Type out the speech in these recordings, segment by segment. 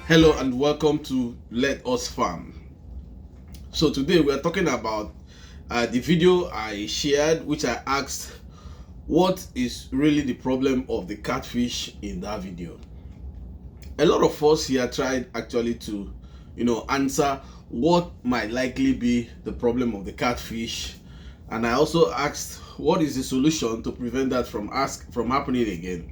Hello and welcome to Let Us Farm. So today we are talking about the video I shared, which I asked what is really the problem of the catfish in that video. A lot of us here tried actually to answer what might likely be the problem of the catfish, and I also asked what is the solution to prevent that from happening again.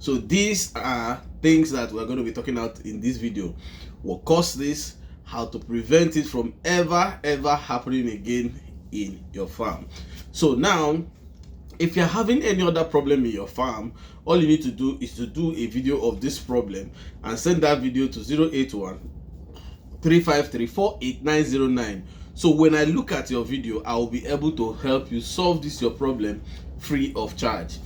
So these are things that we're going to be talking about in this video. What caused this, how to prevent it from ever happening again in your farm. So now, if you're having any other problem in your farm, all you need to do is to do a video of this problem and send that video to 081-353-48909. So when I look at your video, I will be able to help you solve your problem free of charge.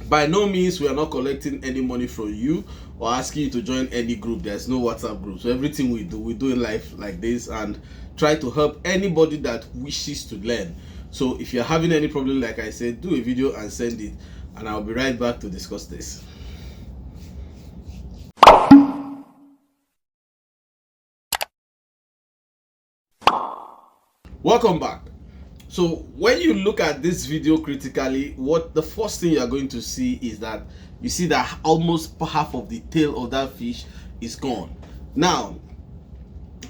By no means we are not collecting any money from you or asking you to join any group. There's no WhatsApp group. So everything we do in life like this, and try to help anybody that wishes to learn. So if you're having any problem, like I said, do a video and send it, and I'll be right back to discuss this. Welcome back. So when you look at this video critically, what the first thing you're going to see is that you see that almost half of the tail of that fish is gone. Now,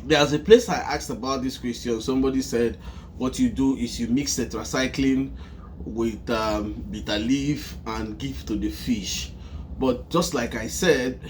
there's a place I asked about this question. Somebody said what you do is you mix tetracycline with bitter leaf and give to the fish. But just like I said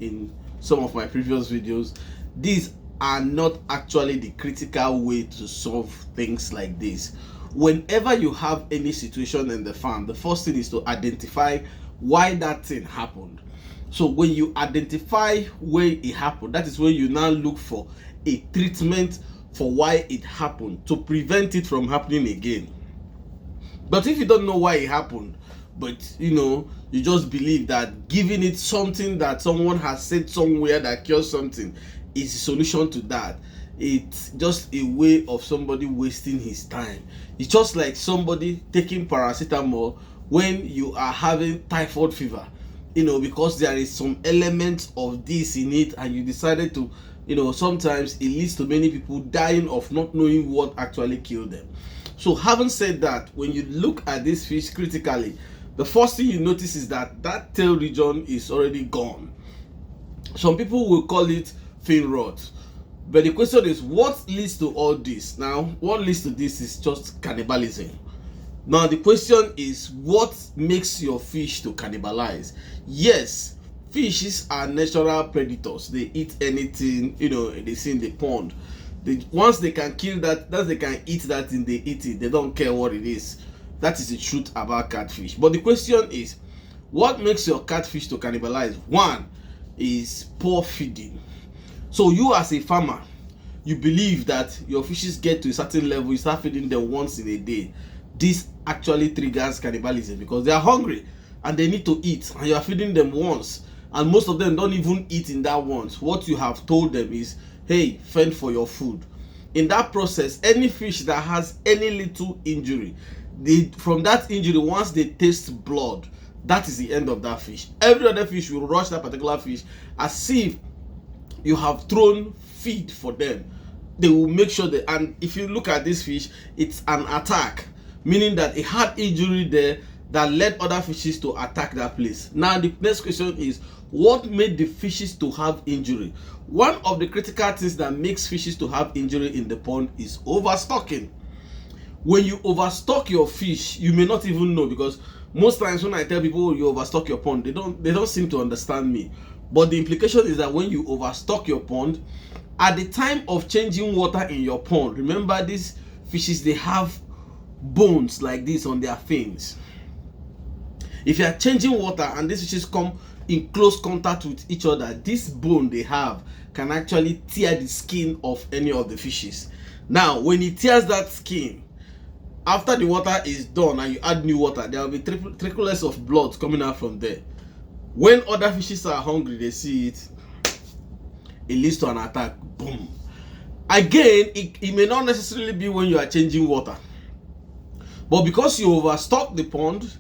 in some of my previous videos, these are not actually the critical way to solve things like this. Whenever you have any situation in the farm, the first thing is to identify why that thing happened. So when you identify where it happened, that is when you now look for a treatment for why it happened to prevent it from happening again. But if you don't know why it happened, but you just believe that giving it something that someone has said somewhere that cures something is the solution to that, it's just a way of somebody wasting his time. It's just like somebody taking paracetamol when you are having typhoid fever, because there is some element of this in it, and you decided to, sometimes it leads to many people dying of not knowing what actually killed them. So having said that, when you look at this fish critically, the first thing you notice is that that tail region is already gone. Some people will call it fin rot, but the question is, what leads to all this? Now, what leads to this is just cannibalism. Now the question is, what makes your fish to cannibalize? Yes, fishes are natural predators. They eat anything they see in the pond. Once they can kill that, they can eat that thing, they eat it. They don't care what it is. That is the truth about catfish. But the question is, what makes your catfish to cannibalize? One is poor feeding. So you as a farmer, you believe that your fishes get to a certain level, you start feeding them once in a day. This actually triggers cannibalism because they are hungry and they need to eat, and you are feeding them once, and most of them don't even eat in that once. What you have told them is, hey, fend for your food. In that process, any fish that has any little injury, from that injury, once they taste blood, that is the end of that fish. Every other fish will rush that particular fish as if you have thrown feed for them. They will make sure that, and if you look at this fish, it's an attack, meaning that it had injury there that led other fishes to attack that place. Now the next question is, what made the fishes to have injury? One of the critical things that makes fishes to have injury in the pond is overstocking. When you overstock your fish, you may not even know, because most times when I tell people you overstock your pond, they don't seem to understand me. But the implication is that when you overstock your pond, at the time of changing water in your pond, remember these fishes, they have bones like this on their fins. If you are changing water and these fishes come in close contact with each other, this bone they have can actually tear the skin of any of the fishes. Now when it tears that skin, after the water is done and you add new water, there will be tricklets of blood coming out from there. When other fishes are hungry, they see it, it leads to an attack. Boom. Again, it may not necessarily be when you are changing water, but because you overstock the pond,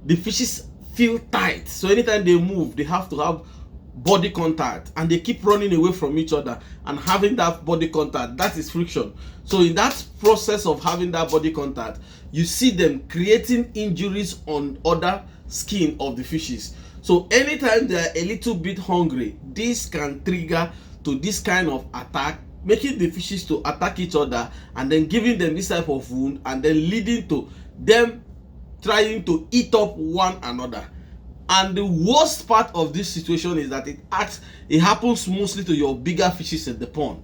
the fishes feel tight. So anytime they move, they have to have body contact, and they keep running away from each other and having that body contact. That is friction. So in that process of having that body contact, you see them creating injuries on other skin of the fishes. So anytime they are a little bit hungry, this can trigger to this kind of attack, making the fishes to attack each other and then giving them this type of wound, and then leading to them trying to eat up one another. And the worst part of this situation is that it happens mostly to your bigger fishes in the pond,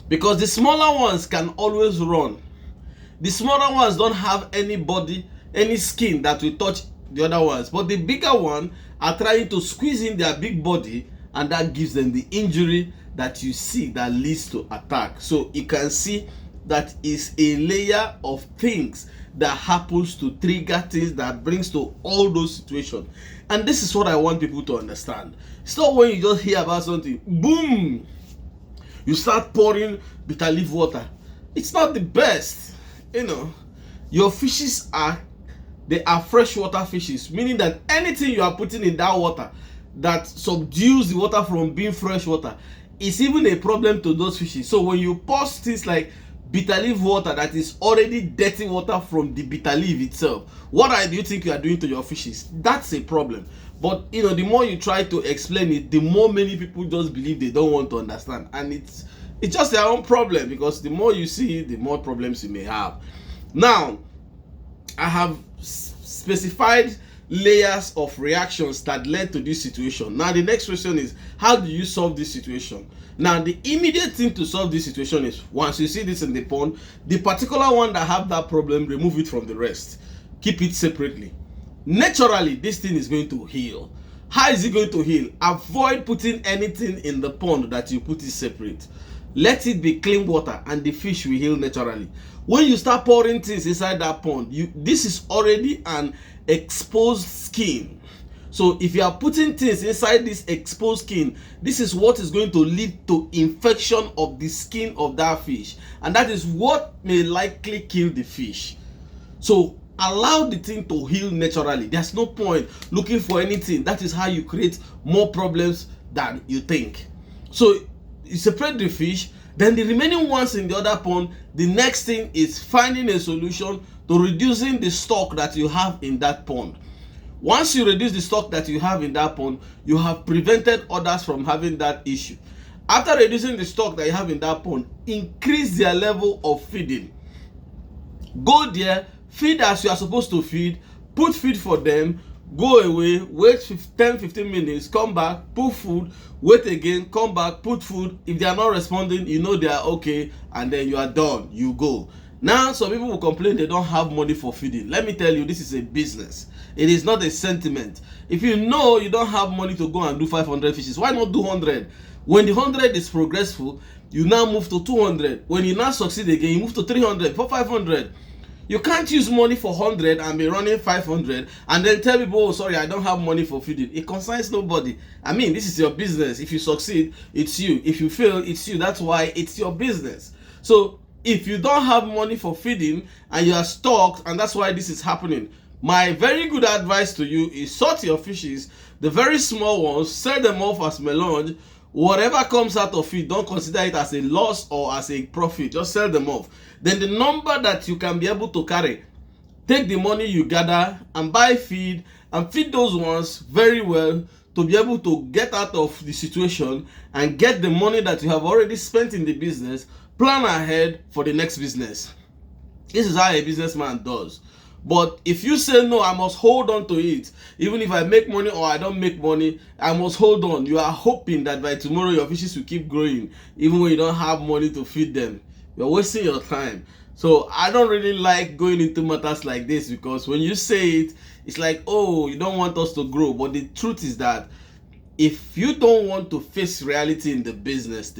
because the smaller ones can always run. The smaller ones don't have any body, any skin that will touch the other ones, but the bigger one are trying to squeeze in their big body, and that gives them the injury that you see that leads to attack. So you can see that is a layer of things that happens to trigger things that brings to all those situations. And this is what I want people to understand. It's not when you just hear about something, boom, you start pouring bitter leaf water. It's not the best. Your fishes are freshwater fishes, meaning that anything you are putting in that water that subdues the water from being fresh water is even a problem to those fishes. So when you pour things like bitter leaf water that is already dirty water from the bitter leaf itself, what do you think you are doing to your fishes? That's a problem. But the more you try to explain it, the more many people just believe they don't want to understand, and it's just their own problem, because the more you see, the more problems you may have. Now, I have specified layers of reactions that led to this situation. Now the next question is, how do you solve this situation? Now the immediate thing to solve this situation is, once you see this in the pond, the particular one that have that problem, remove it from the rest, keep it separately. Naturally this thing is going to heal. How is it going to heal? Avoid putting anything in the pond that you put it separate. Let it be clean water and the fish will heal naturally. When you start pouring things inside that pond, this is already an exposed skin. So if you are putting things inside this exposed skin, this is what is going to lead to infection of the skin of that fish, and that is what may likely kill the fish. So allow the thing to heal naturally. There's no point looking for anything. That is how you create more problems than you think. So you separate the fish, then the remaining ones in the other pond, the next thing is finding a solution to reducing the stock that you have in that pond. Once you reduce the stock that you have in that pond, you have prevented others from having that issue. After reducing the stock that you have in that pond, increase their level of feeding. Go there, feed as you are supposed to feed, put feed for them, go away, wait 10-15 minutes, come back, put food, wait again, come back, put food. If they are not responding, you know they are okay, and then you are done, you go. Now some people will complain they don't have money for feeding. Let me tell you, this is a business. It is not a sentiment. If you know you don't have money to go and do 500 fishes, why not do 100? When the 100 is progressful, you now move to 200. When you now succeed again, you move to 300, for 500. You can't use money for 100 and be running 500 and then tell people, oh sorry, I don't have money for feeding. It concerns nobody. I mean, this is your business. If you succeed, it's you. If you fail, it's you. That's why it's your business. So if you don't have money for feeding and you are stocked, and that's why this is happening, my very good advice to you is sort your fishes, the very small ones, sell them off as melange. Whatever comes out of it, don't consider it as a loss or as a profit. Just sell them off. Then the number that you can be able to carry, take the money you gather and buy feed, and feed those ones very well to be able to get out of the situation and get the money that you have already spent in the business. Plan ahead for the next business. This is how a businessman does. But if you say, no, I must hold on to it, even if I make money or I don't make money, I must hold on. You are hoping that by tomorrow your fishes will keep growing, even when you don't have money to feed them. You're wasting your time. So I don't really like going into matters like this, because when you say it, it's like, oh, you don't want us to grow. But the truth is that if you don't want to face reality in the business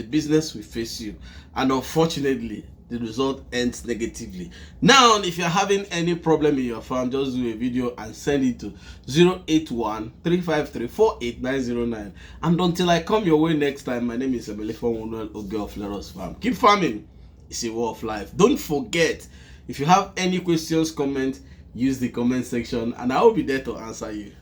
will face you. And unfortunately, the result ends negatively. Now, if you're having any problem in your farm, just do a video and send it to 081-353-48909. And until I come your way next time, my name is Emelefon Oge of Leros Farm. Keep farming. It's a way of life. Don't forget, if you have any questions, comment, use the comment section, and I will be there to answer you.